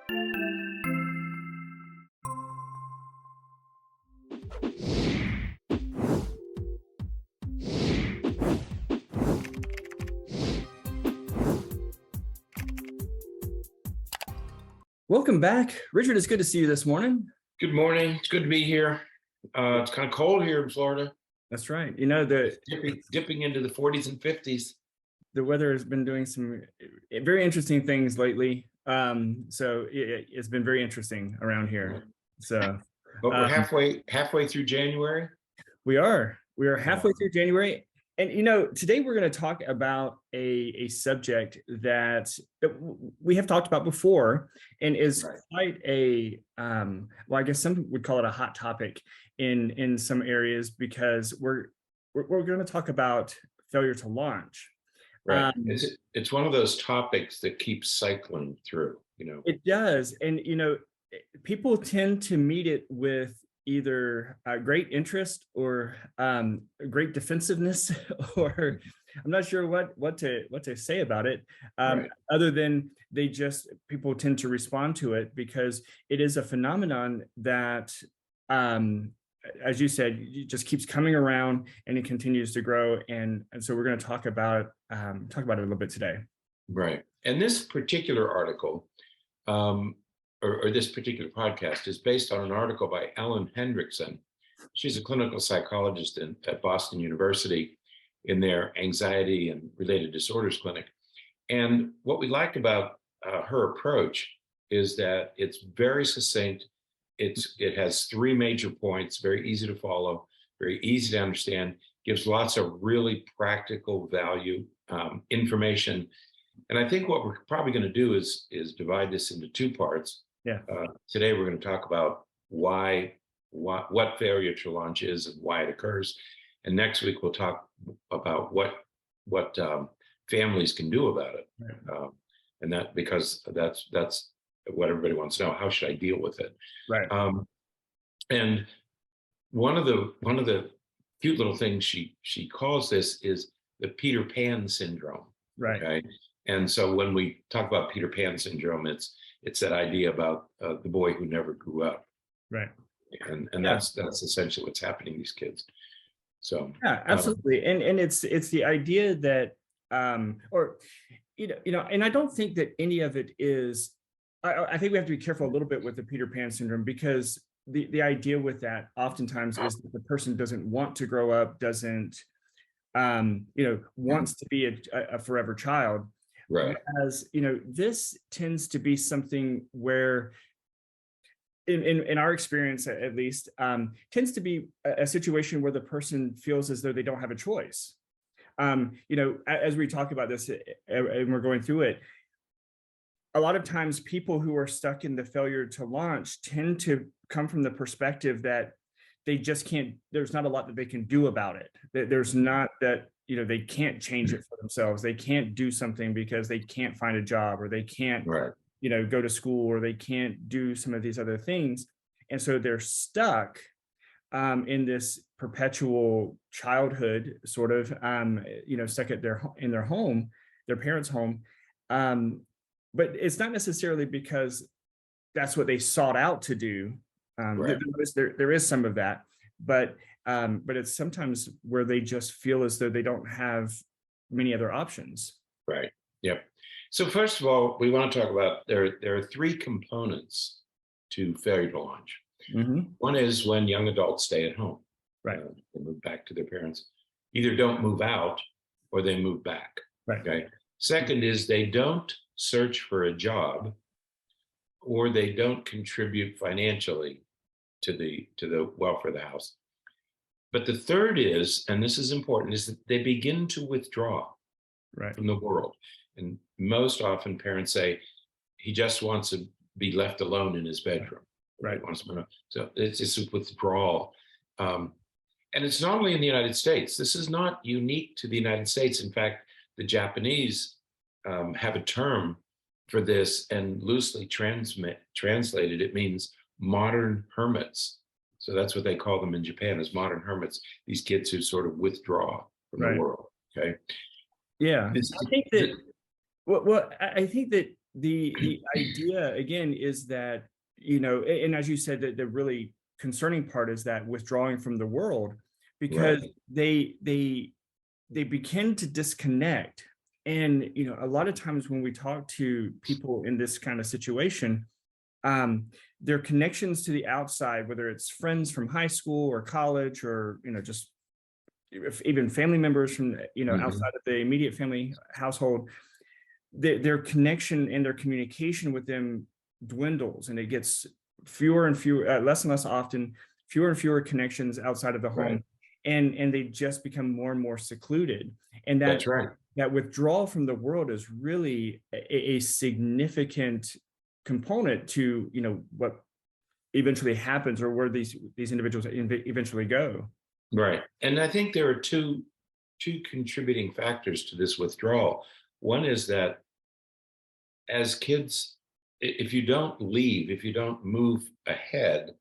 Welcome back. Richard, it's good to see you this morning. Good morning. It's good to be here. It's kind of cold here in Florida. That's right. You know, dipping into the 40s and 50s. The weather has been doing some very interesting things lately. So it's been very interesting around here. So, but we're halfway through January. We are halfway through January. And, you know, today we're going to talk about a subject that we have talked about before and is quite a, well, I guess some would call it a hot topic in some areas, because we're going to talk about failure to launch. Right. It's one of those topics that keeps cycling through, you know. It does. And, you know, people tend to meet it with either great interest or great defensiveness, or I'm not sure what to say about it, other than people tend to respond to it because it is a phenomenon that, as you said, it just keeps coming around and it continues to grow, and so we're going to talk about it a little bit today. Right, and this particular article. Or this particular podcast is based on an article by Ellen Hendrickson. She's a clinical psychologist at Boston University in their anxiety and related disorders clinic. And what we like about her approach is that it's very succinct. It has three major points, very easy to follow, very easy to understand, gives lots of really practical value information. And I think what we're probably going to do is divide this into two parts. Yeah. Today we're going to talk about what failure to launch is and why it occurs, and next week we'll talk about what families can do about it, and that because that's what everybody wants to know. How should I deal with it? Right. And one of the cute little things she calls this is the Peter Pan syndrome. Right. Okay. And so when we talk about Peter Pan syndrome, it's that idea about the boy who never grew up. Right. And that's essentially what's happening to these kids. So yeah, absolutely. And it's the idea that or you know, and I don't think that any of it is, I think we have to be careful a little bit with the Peter Pan syndrome, because the idea with that oftentimes is that the person doesn't want to grow up, doesn't wants to be a forever child. Right. As you know, this tends to be something where, in our experience at least, tends to be a situation where the person feels as though they don't have a choice. As we talk about this and we're going through it, a lot of times people who are stuck in the failure to launch tend to come from the perspective that they just can't, there's not a lot that they can do about it. There's not that, they can't change it for themselves. They can't do something because they can't find a job, or they can't, go to school, or they can't do some of these other things. And so they're stuck in this perpetual childhood, sort of, stuck in their home, their parents' home. But it's not necessarily because that's what they sought out to do. There is some of that, but it's sometimes where they just feel as though they don't have many other options. Right. Yep. So first of all, we want to talk about there are three components to failure to launch. Mm-hmm. One is when young adults stay at home. Right. They move back to their parents. Either don't move out or they move back. Right. Okay. Second is they don't search for a job, or they don't contribute financially to the welfare of the house. But the third is, and this is important, is that they begin to withdraw from the world. And most often parents say, he just wants to be left alone in his bedroom. Right. So it's a withdrawal. And it's not only in the United States. This is not unique to the United States. In fact, the Japanese have a term for this, and loosely translated, it means modern hermits. So that's what they call them in Japan, as modern hermits, these kids who sort of withdraw from the world. Okay. Yeah. I think that the idea again is that, and as you said, that the really concerning part is that withdrawing from the world, because Right. they begin to disconnect. And a lot of times when we talk to people in this kind of situation, their connections to the outside, whether it's friends from high school or college, or just even family members from Mhm. outside of the immediate family household, their connection and their communication with them dwindles, and it gets fewer and fewer, less and less often, fewer and fewer connections outside of the Right. home, and they just become more and more secluded. And That's right. that withdrawal from the world is really a significant component to what eventually happens, or where these individuals eventually go. Right. And I think there are two contributing factors to this withdrawal. One is that as kids, if you don't leave, if you don't move ahead,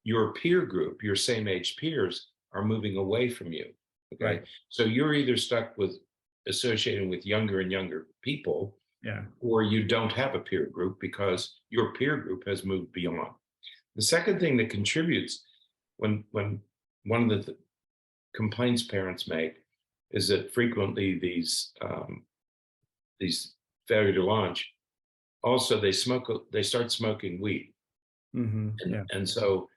your peer group, your same age peers, are moving away from you. Okay. Right. So you're either stuck with associating with younger and younger people, Yeah. or you don't have a peer group because your peer group has moved beyond. The second thing that contributes, when one of the complaints parents make is that frequently these failure to launch, also they start smoking weed, Yeah. and so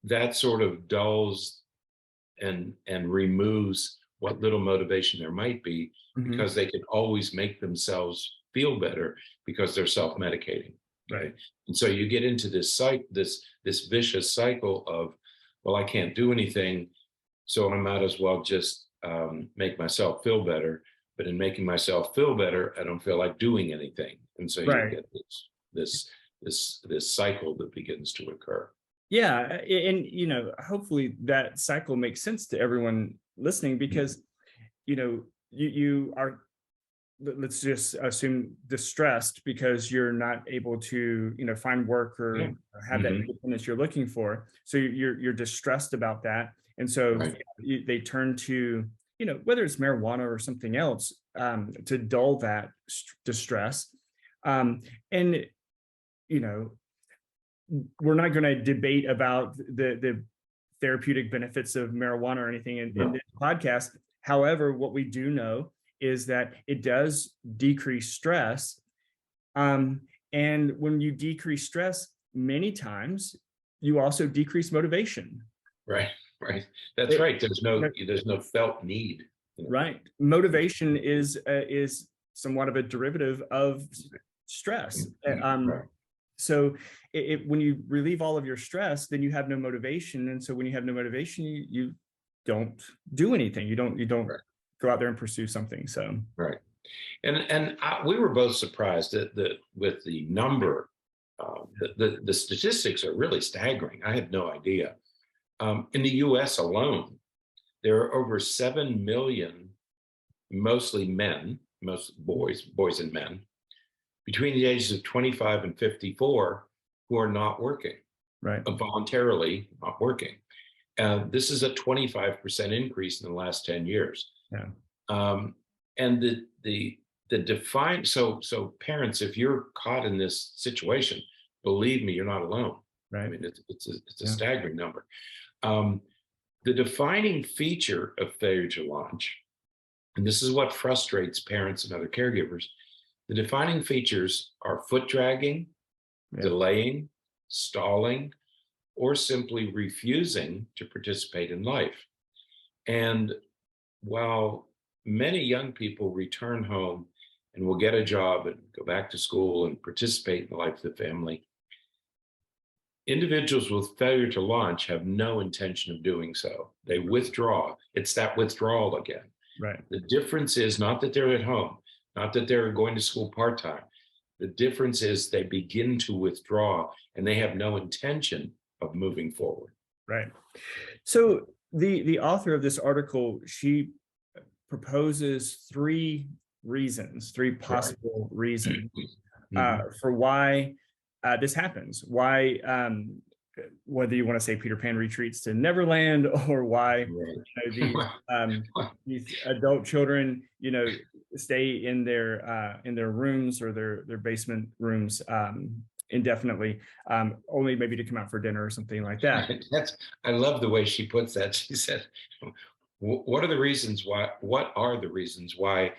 that sort of dulls and removes what little motivation there might be, hmm because they can always make themselves feel better because they're self-medicating. Okay. Right. And so you get into this vicious cycle of, well, I can't do anything, so I might as well just make myself feel better. But in making myself feel better, I don't feel like doing anything, and so you Right. get this cycle that begins to occur. Yeah, and hopefully that cycle makes sense to everyone listening, because you are, let's just assume, distressed because you're not able to find work or Yeah. have that Hmm. independence you're looking for. So you're distressed about that, and so Right. they turn to whether it's marijuana or something else, to dull that distress. And you know we're not going to debate about the therapeutic benefits of marijuana or anything in No. this podcast. However, what we do know is that it does decrease stress. Um, and when you decrease stress, many times you also decrease motivation. Right. Right. That's It, right. There's no felt need. right. Motivation is somewhat of a derivative of stress. Right. So when you relieve all of your stress, then you have no motivation, and so when you have no motivation, you don't do anything. You don't Right. go out there and pursue something. So Right. And we were both surprised with the number. The statistics are really staggering. I had no idea. In the U.S. alone, there are over 7 million, mostly men, most boys and men, between the ages of 25 and 54, who are not working, right. voluntarily not working. This is a 25% increase in the last 10 years. Yeah. Um, and the define so parents, if you're caught in this situation, believe me, you're not alone. I Right. mean, it's a Yeah. staggering number. Um, the defining feature of failure to launch, and this is what frustrates parents and other caregivers, the defining features are foot dragging, Yeah. delaying, stalling, or simply refusing to participate in life. And while many young people return home and will get a job and go back to school and participate in the life of the family, individuals with failure to launch have no intention of doing so. They withdraw. It's that withdrawal again. Right. The difference is not that they're at home, not that they're going to school part-time. The difference is they begin to withdraw and they have no intention of moving forward. Right. So the author of this article, she proposes three Right. possible reasons Mhm. for why this happens. Why, whether you want to say Peter Pan retreats to Neverland, or why Right. these adult children, stay in their rooms or their basement rooms indefinitely, only maybe to come out for dinner or something like that. I love the way she puts that. She said, what are the reasons why, what are the reasons why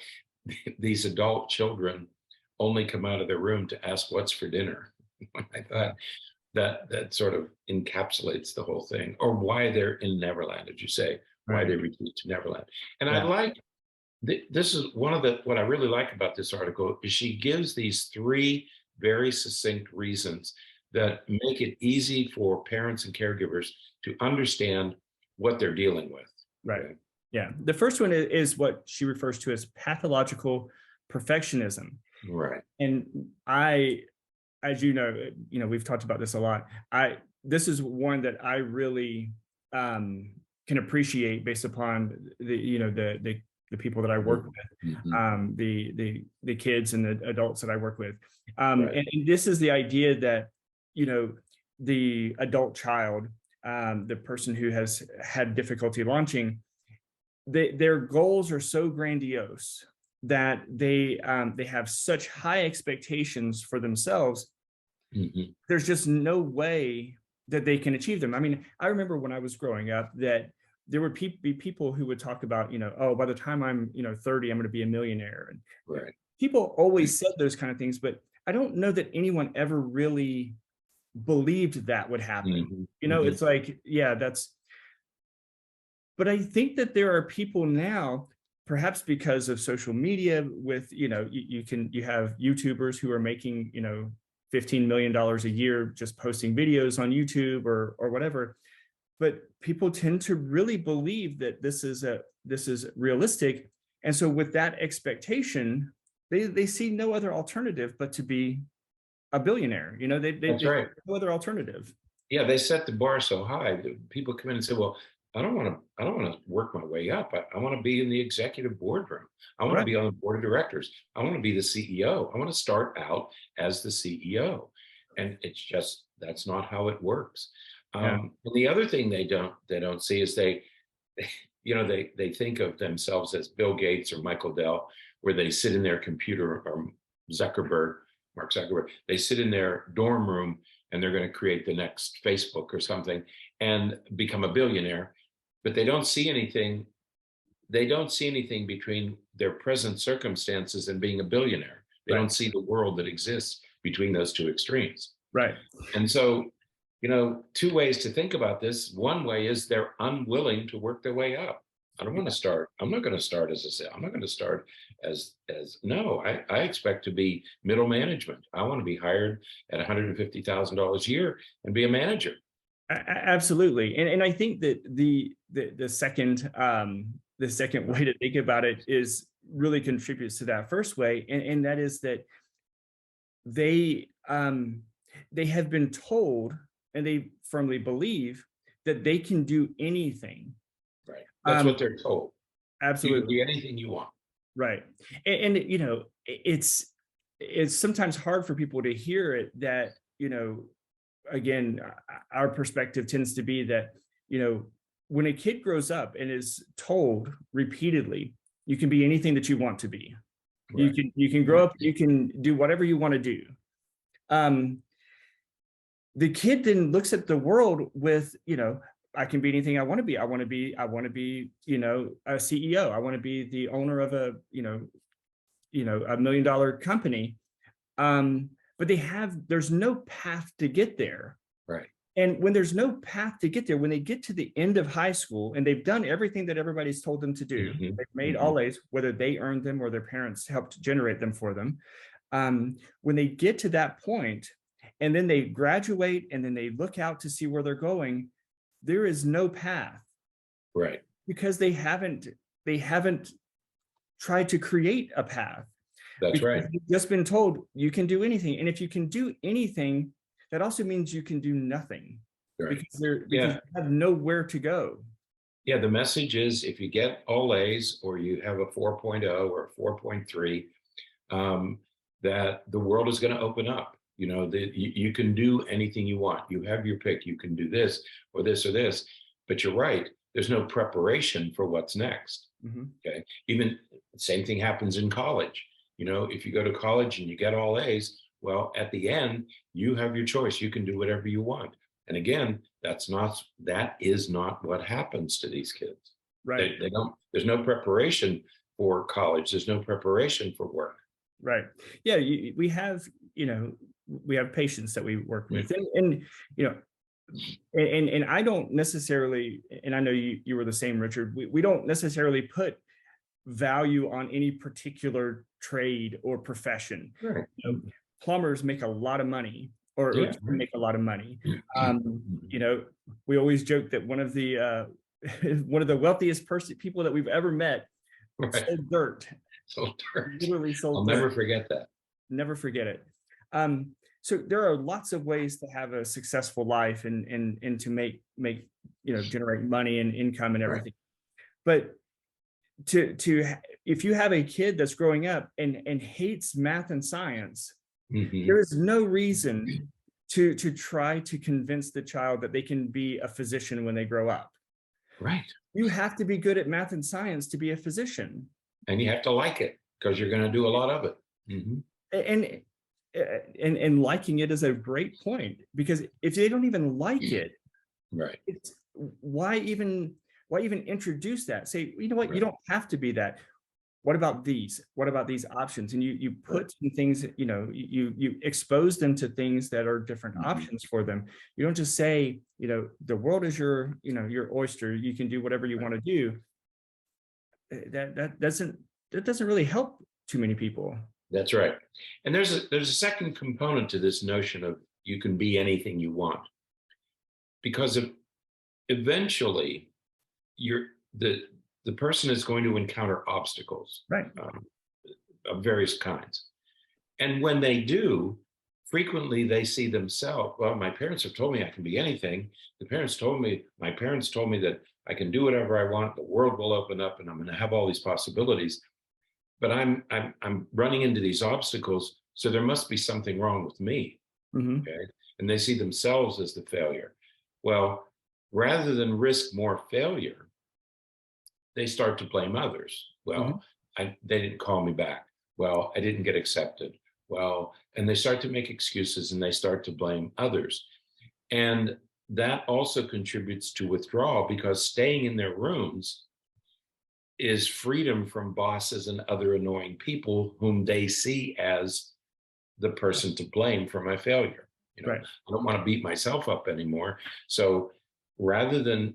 these adult children only come out of their room to ask what's for dinner? I thought that sort of encapsulates the whole thing, or why they're in Neverland, as you say, why Right. they retreat to Neverland. And I Yeah. like this is one of the what I really like about this article is she gives these three very succinct reasons that make it easy for parents and caregivers to understand what they're dealing with. Right. Okay. Yeah. The first one is what she refers to as pathological perfectionism. Right. And as we've talked about this a lot. This is one that I really can appreciate based upon the people that I work with, Mhm. the kids and the adults that I work with. Right. And this is the idea that, the adult child, the person who has had difficulty launching, their goals are so grandiose that they have such high expectations for themselves. Mhm. There's just no way that they can achieve them. I mean, I remember when I was growing up that there would be people who would talk about, oh, by the time I'm, 30, I'm going to be a millionaire. And Right. people always said those kind of things, but I don't know that anyone ever really believed that would happen. Mhm. Mhm. It's like, yeah, but I think that there are people now, perhaps because of social media with, you have YouTubers who are making, $15 million a year just posting videos on YouTube or whatever. But people tend to really believe that this is realistic. And so with that expectation, they see no other alternative but to be a billionaire. That's They right. no other alternative. Yeah, they set the bar so high that people come in and say, "Well, I don't want to work my way up. I want to be in the executive boardroom. I want to Right. be on the board of directors. I want to be the CEO. I want to start out as the CEO." And it's just that's not how it works. Yeah. And the other thing they don't see is they think of themselves as Bill Gates or Michael Dell, where they sit in their computer, or Zuckerberg, Mark Zuckerberg, they sit in their dorm room and they're going to create the next Facebook or something and become a billionaire. But they don't see anything. They don't see anything between their present circumstances and being a billionaire. They Right. don't see the world that exists between those two extremes. Right. And so, two ways to think about this. One way is they're unwilling to work their way up. I don't want to start. I'm not going to start as a sale. I'm not going to start as no. I expect to be middle management. I want to be hired at $150,000 a year and be a manager. Absolutely. And I think that the second way to think about it is really contributes to that first way. And that is that they have been told, and they firmly believe that they can do anything. Right. That's Um, what they're told. You can Absolutely. be anything you want. Right. And it's sometimes hard for people to hear it that, again, our perspective tends to be that, when a kid grows up and is told repeatedly, you can be anything that you want to be. Right. You can grow up, you can do whatever you want to do. The kid then looks at the world with, I can be anything I want to be. I want to be, a CEO. I want to be the owner of $1 million company. But there's no path to get there. Right. And when there's no path to get there, when they get to the end of high school and they've done everything that everybody's told them to do, Mhm. they've made Mhm. all A's, whether they earned them or their parents helped generate them for them. When they get to that point and then they graduate and then they look out to see where they're going, there is no path Right. because they haven't tried to create a path, That's because right. you've just been told you can do anything. And if you can do anything, that also means you can do nothing Right. because Yeah. you have nowhere to go. Yeah, the message is if you get all A's or you have a 4.0 or a 4.3, that the world is going to open up. You can do anything you want. You have your pick. You can do this or this or this. But you're right. There's no preparation for what's next. Okay. Even the same thing happens in college. If you go to college and you get all A's, well, at the end, you have your choice. You can do whatever you want. And again, that is not what happens to these kids. Right. They don't, there's no preparation for college. There's no preparation for work. Right. Yeah. We have, we have patients that we work with, and and I don't necessarily, and I know you were the same, Richard. We don't necessarily put value on any particular trade or profession. Right. Plumbers make a lot of money, or can make a lot of money. We always joke that one of the one of the wealthiest people that we've ever met sold dirt. Sold dirt. Literally sold I'll dirt. never forget that. Never forget it. So there are lots of ways to have a successful life and to make generate money and income and everything. But if you have a kid that's growing up and hates math and science, there is no reason to try to convince the child that they can be a physician when they grow up. Right. You have to be good at math and science to be a physician. And you have to like it, because you're going to do a lot of it. And liking it is a great point, because if they don't even like it, why even introduce that? Say, you know what, you don't have to be that. What about these? What about these options? And you put some things, you expose them to things that are different options for them. You don't just say, the world is your oyster. You can do whatever you want to do. That doesn't really help too many people. That's right. And there's a second component to this notion of you can be anything you want, because eventually the person is going to encounter obstacles, of various kinds. And when they do, frequently they see themselves, well, my parents have told me I can be anything. My parents told me that I can do whatever I want. The world will open up and I'm going to have all these possibilities. But I'm running into these obstacles, so there must be something wrong with me. Okay. And they see themselves as the failure. Well, rather than risk more failure, they start to blame others. Well, they didn't call me back. Well, I didn't get accepted. Well, and they start to make excuses and they start to blame others. And that also contributes to withdrawal, because staying in their rooms is freedom from bosses and other annoying people whom they see as the person to blame for my failure. I don't want to beat myself up anymore. So rather than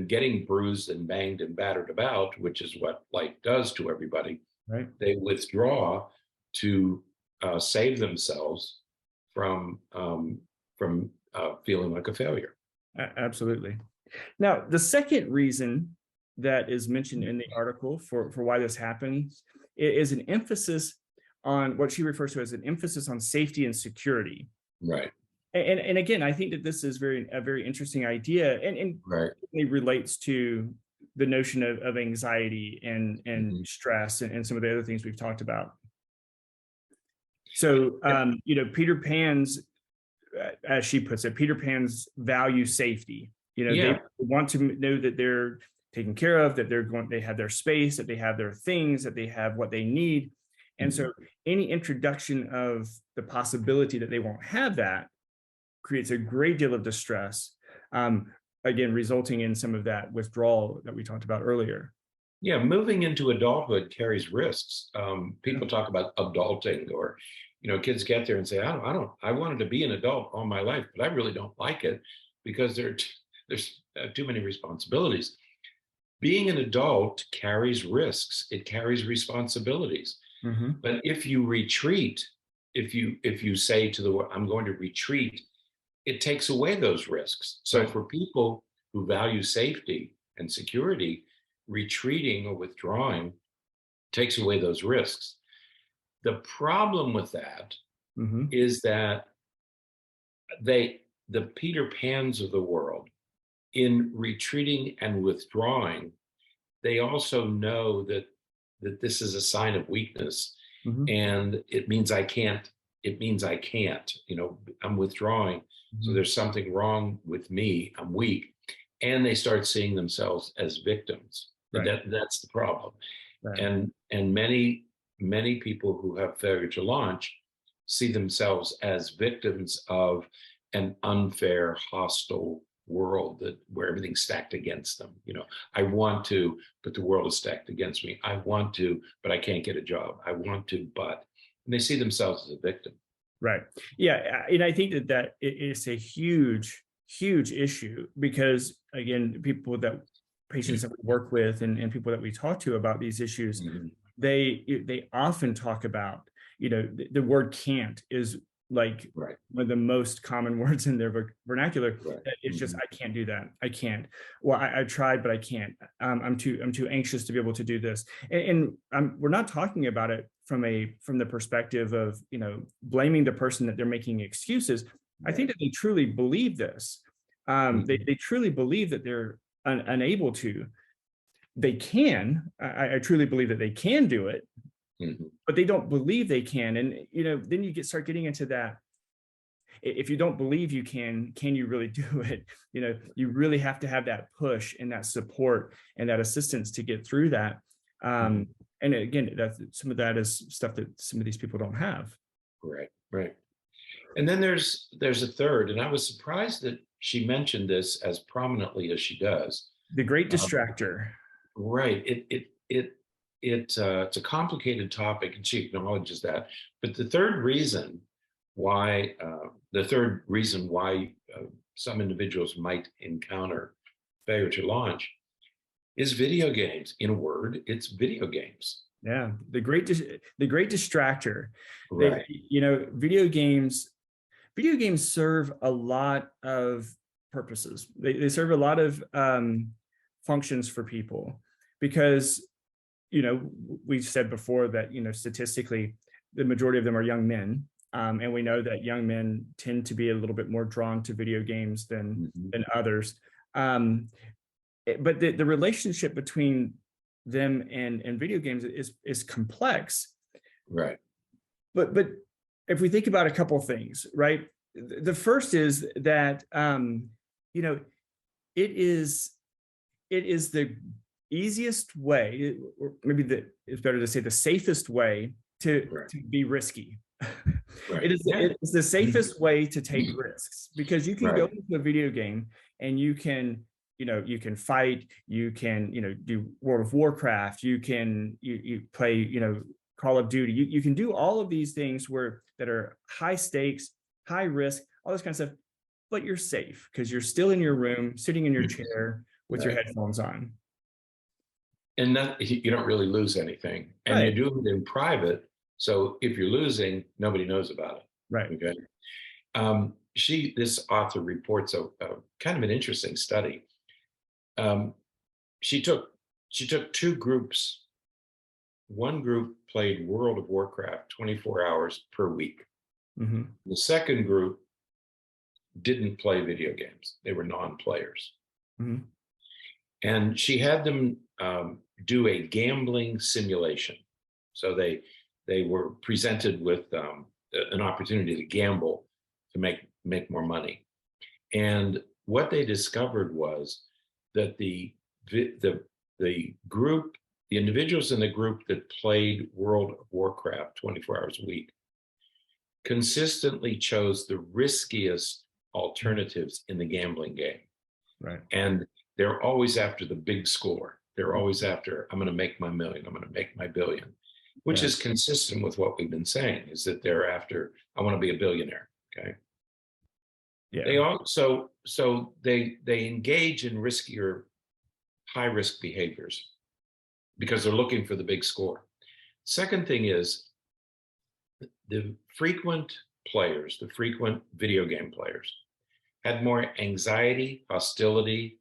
getting bruised and banged and battered about, which is what life does to everybody, they withdraw to save themselves from feeling like a failure. Absolutely. Now, the second reason that is mentioned in the article for why this happens is an emphasis on what she refers to as an emphasis on safety and security. Right. And again, I think that this is a very interesting idea, and it relates to the notion of anxiety and stress and some of the other things we've talked about. So, Peter Pan's, as she puts it, Peter Pan's value safety. They want to know that they're taken care of, that they have their space, that they have their things, that they have what they need. And so any introduction of the possibility that they won't have that creates a great deal of distress, again, resulting in some of that withdrawal that we talked about earlier. Yeah, moving into adulthood carries risks. People talk about adulting, or, kids get there and say, I wanted to be an adult all my life, but I really don't like it because there's too many responsibilities. Being an adult carries risks. It carries responsibilities. But if you retreat, if you say to the world, I'm going to retreat, it takes away those risks. So for people who value safety and security, retreating or withdrawing takes away those risks. The problem with that is that the Peter Pans of the world, in retreating and withdrawing, they also know that this is a sign of weakness, and it means I can't. I'm withdrawing. So there's something wrong with me. I'm weak. and they start seeing themselves as victims. And Right. that's the problem. Right. And many people who have failure to launch see themselves as victims of an unfair, hostile world that where everything's stacked against them. You know, I want to, but the world is stacked against me. I want to, but I can't get a job. I want to, but, and they see themselves as a victim. Right. Yeah. And I think that it is a huge, huge issue because, again, patients that we work with and people that we talk to about these issues, Mhm. they often talk about, the word can't is like Right, one of the most common words in their vernacular. right. It's just, Mhm. I can't do that. I can't. Well, I tried, but I can't. I'm too anxious to be able to do this. And we're not talking about it from the perspective of, blaming the person that they're making excuses. I think Right. that they truly believe this. Mhm. They truly believe that they're unable to. They can. I truly believe that they can do it, Mhm. but they don't believe they can. And then you start getting into that. If you don't believe you can you really do it? You really have to have that push and that support and that assistance to get through that. Mhm. And again, some of that is stuff that some of these people don't have. Right, right. And then there's a third, and I was surprised that she mentioned this as prominently as she does. The great Um, distractor. right. It's a complicated topic, and she acknowledges that. But the third reason why some individuals might encounter failure to launch is video games. In a word, it's video games. Yeah, the great distractor. They, Right. video games serve a lot of purposes. They serve a lot of functions for people because, we said before that, statistically, the majority of them are young men. And we know that young men tend to be a little bit more drawn to video games Mhm. than others. Um, but the relationship between them and video games is complex. Right. But if we think about a couple of things, right? The first is that you know it is the easiest way, or maybe it's better to say the safest way Right. to be risky. Right. Yeah. It is the Mhm. safest way to take risks because you can go Right. into a video game and you can fight, you can do World of Warcraft, you play Call of Duty, you can do all of these things that are high stakes, high risk, all this kind of stuff, but you're safe because you're still in your room sitting in your chair with your Right. headphones on. And that you don't really lose anything, and you Right. do it in private. So if you're losing, nobody knows about Right. it. Okay. This author reports a kind of an interesting study. Um, she took she took two groups. One group played World of Warcraft 24 hours per week. Hmm. The second group didn't play video games. They were non-players. Hmm. And she had them do a gambling simulation. So they were presented with an opportunity to gamble to make more money. And what they discovered was that the group, the individuals in the group that played World of Warcraft 24 hours a week, consistently chose the riskiest alternatives in the gambling game. Right. And they're always after the big score. They're always after, I'm going to make my million, I'm going to make my billion, which Yeah. is consistent with what we've been saying, is that they're after, I want to be a billionaire. Okay. Yeah. They also, so they engage in riskier, high risk behaviors because they're looking for the big score. Second thing is the frequent players, the frequent video game players, had more anxiety, hostility,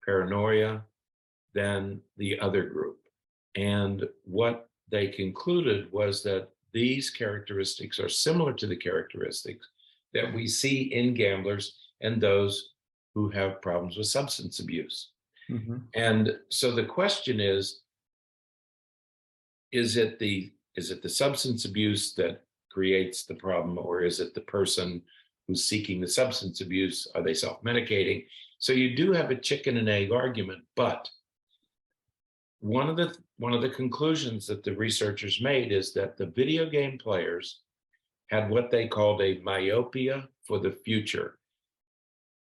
paranoia than the other group. And what they concluded was that these characteristics are similar to the characteristics that we see in gamblers and those who have problems with substance abuse. Hmm. And so the question is it the substance abuse that creates the problem, or is it the person who's seeking the substance abuse? Are they self-medicating? So you do have a chicken and egg argument, but one of the conclusions that the researchers made is that the video game players had what they called a myopia for the future.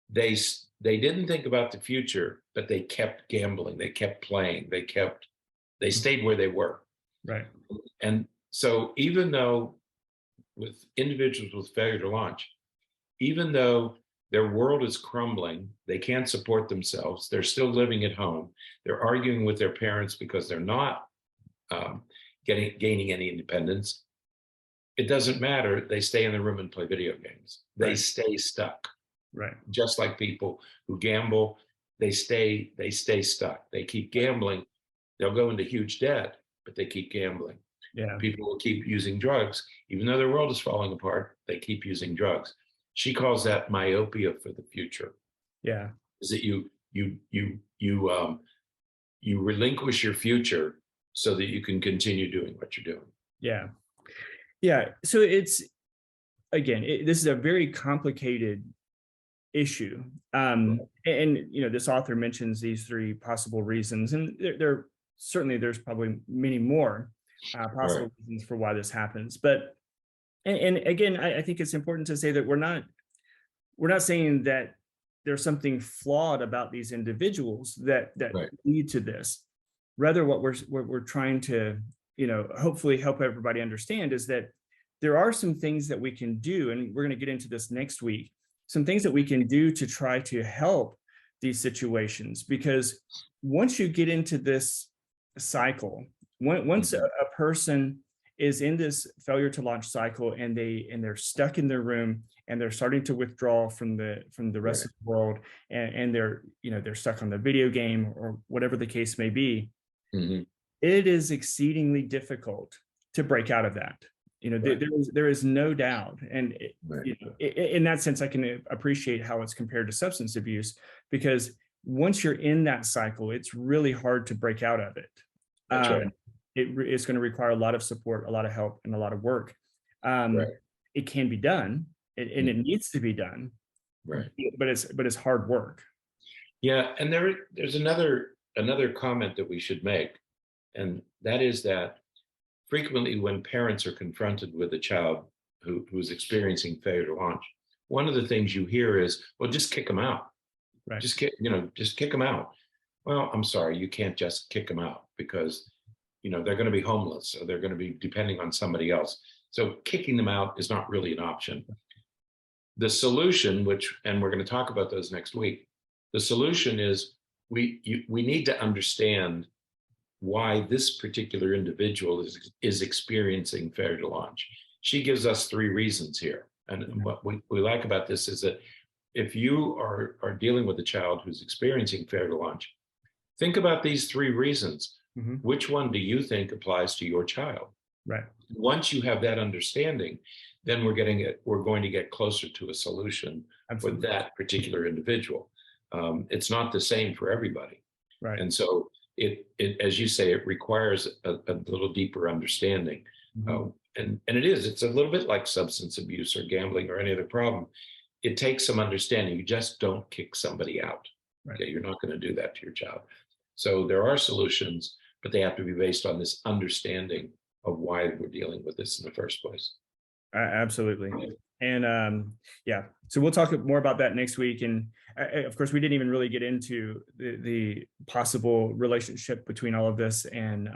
They didn't think about the future, but they kept gambling, they kept playing, they stayed where they were. Right. And so even though with individuals with failure to launch, even though their world is crumbling, they can't support themselves, they're still living at home, they're arguing with their parents because they're not gaining any independence, it doesn't matter. They stay in the room and play video games. They stay stuck. Right. Just like people who gamble, they stay stuck. They keep gambling. They'll go into huge debt, but they keep gambling. Yeah. People will keep using drugs, even though their world is falling apart. They keep using drugs. She calls that myopia for the future. Yeah. Is that you relinquish your future so that you can continue doing what you're doing. Yeah. Yeah. So it's, again, this is a very complicated issue. And, this author mentions these three possible reasons, and there's probably many more possible reasons for why this happens. But, and again, I think it's important to say that we're not saying that there's something flawed about these individuals that lead to this. Rather, what we're trying to, hopefully help everybody understand is that there are some things that we can do, and we're going to get into this next week, some things that we can do to try to help these situations. Because once you get into this cycle, once a person is in this failure to launch cycle and they're stuck in their room and they're starting to withdraw from the rest of the world, and they're stuck on the video game or whatever the case may be, it is exceedingly difficult to break out of that. There is no doubt. And in that sense, I can appreciate how it's compared to substance abuse, because once you're in that cycle, it's really hard to break out of it. It's going to require a lot of support, a lot of help, and a lot of work. It can be done, and it needs to be done, but it's hard work. Yeah, and there's another comment that we should make, and that is that frequently when parents are confronted with a child who's experiencing failure to launch, one of the things you hear is, well, just kick them out. Just kick them out. Well, I'm sorry, you can't just kick them out, because they're going to be homeless, or they're going to be depending on somebody else. So kicking them out is not really an option. The solution, and we're going to talk about those next week, the solution is we need to understand why this particular individual is experiencing failure to launch. She gives us three reasons here. And what we like about this is that if you are dealing with a child who's experiencing failure to launch, think about these three reasons. Which one do you think applies to your child? Right. Once you have that understanding, then we're going to get closer to a solution for that particular individual. It's not the same for everybody. Right. And so it as you say, it requires a little deeper understanding. And it's a little bit like substance abuse or gambling or any other problem. It takes some understanding. You just don't kick somebody out. Okay? You're not going to do that to your child. So there are solutions, but they have to be based on this understanding of why we're dealing with this in the first place. Absolutely. And so we'll talk more about that next week. And of course, we didn't even really get into the possible relationship between all of this and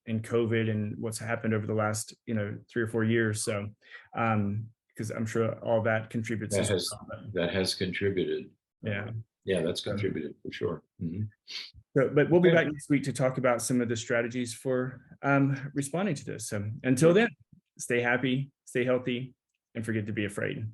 COVID and what's happened over the last 3 or 4 years. So because I'm sure all that contributes. That has contributed. Yeah, that's contributed for sure. But we'll be back next week to talk about some of the strategies for responding to this. So until then, stay happy, stay healthy, and forget to be afraid.